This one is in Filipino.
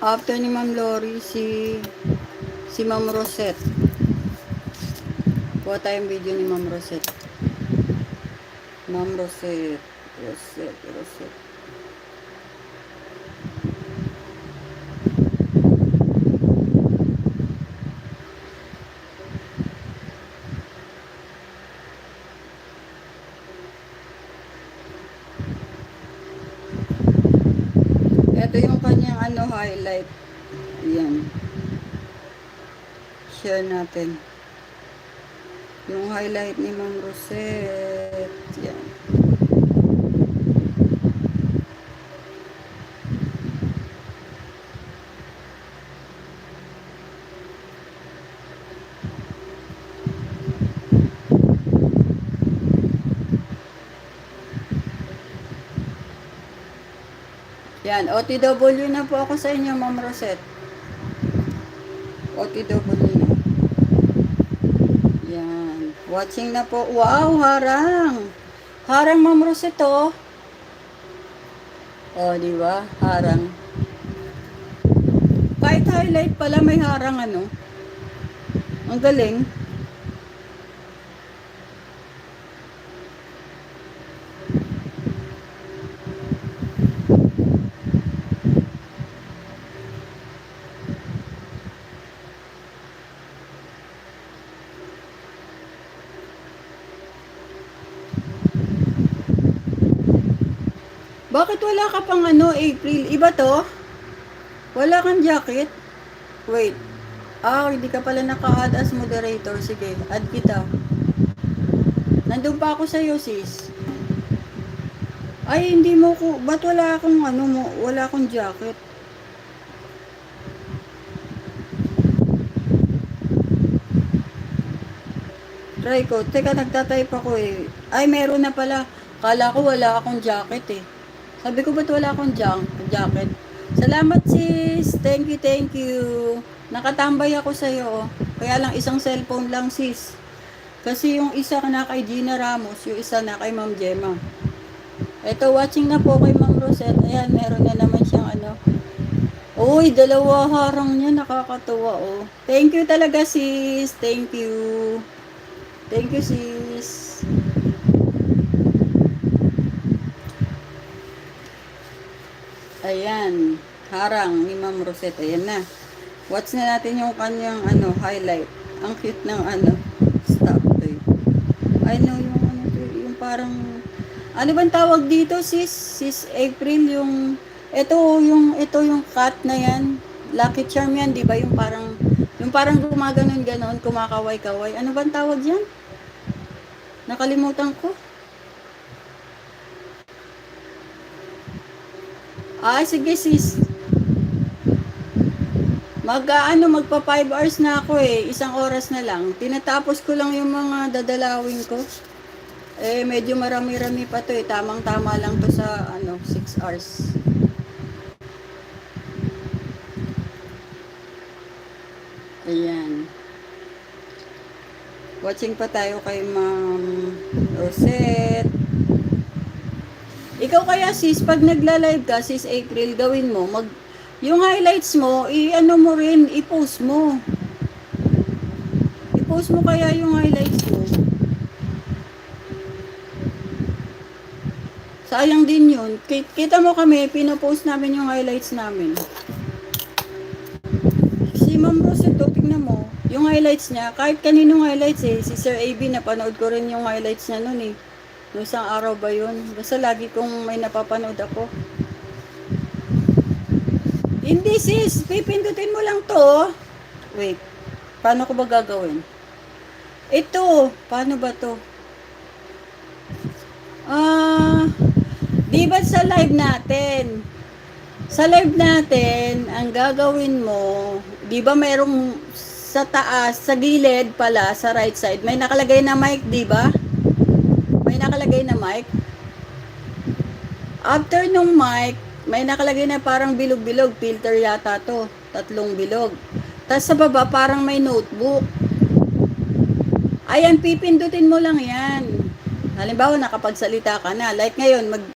After ni Ma'am Lori, si Ma'am Rosette. Kuha tayong video ni Ma'am Rosette. Ma'am Rosette. Rosette. Ito yung kanyang highlight. Ayan. Share natin. Yung highlight ni Ma'am Rosette. Yan. Yan, OTW na po ako sa inyo, Ma'am Rosette. OTW na. Yan. Watching na po. Wow, harang. Harang, Ma'am Rosette, oh. Oh, di ba? Harang. Kahit highlight pala, may harang, ano. Ang galing. Bakit wala ka pang April? Iba to? Wala kang jacket? Wait. Hindi ka pala naka-add as moderator. Sige, add kita. Nandun pa ako sa'yo, sis. Ay, hindi mo ko... Ba't wala akong wala akong jacket? Try ko. Teka, nagtatype ako eh. Ay, meron na pala. Kala ko wala akong jacket eh. Sabi ko, ba't wala akong jacket? Salamat, sis. Thank you. Nakatambay ako sa'yo. Kaya lang isang cellphone lang, sis. Kasi yung isa na kay Gina Ramos, yung isa na kay Ma'am Gemma. Ito, watching na po kay Ma'am Rosette. Ayan, meron na naman siyang Uy, dalawa harang niya. Nakakatuwa, oh. Thank you talaga, sis. Thank you, sis. Ayan, harang ni Ma'am Rosette. Ayan na. Watch na natin yung kanyang highlight. Ang cute ng stop to. I know yung parang bang tawag dito, sis April, yung ito yung cut na yan. Lucky Charm yan, 'di ba? Yung parang gumaganon-ganon, kumakaway-kaway. Ano bang tawag diyan? Nakalimutan ko. Ay, sige, sis. Magpa 5 hours na ako eh. 1 oras na lang. Tinatapos ko lang yung mga dadalawin ko. Eh, medyo marami-rami pa to eh. Tamang-tama lang to sa 6 hours. Ayan. Watching pa tayo kay Ma'am Rosette. Ikaw kaya, sis, pag nagla-live ka, sis April, gawin mo, yung highlights mo, mo rin, i-post mo. I-post mo kaya yung highlights mo. Sayang din yun. Kita mo kami, pinopost namin yung highlights namin. Si Ma'am Rosette, tingnan mo, yung highlights niya, kahit kaninong highlights eh, si Sir AB, napanood ko rin yung highlights niya nun eh. Noong isang araw ba yun? Basta lagi kong may napapanood ako. Hindi, sis. Pipindutin mo lang to. Wait. Paano ko ba gagawin? Ito. Paano ba to? Di ba sa live natin? Sa live natin, ang gagawin mo, di ba mayroong sa taas, sa gilid pala, sa right side, may nakalagay na mic, di ba? May nakalagay na mic. After nung mic, may nakalagay na parang bilog-bilog. Filter yata to. 3 bilog. Tapos sa baba, parang may notebook. Ayan, pipindutin mo lang yan. Halimbawa, nakapagsalita ka na. Like ngayon,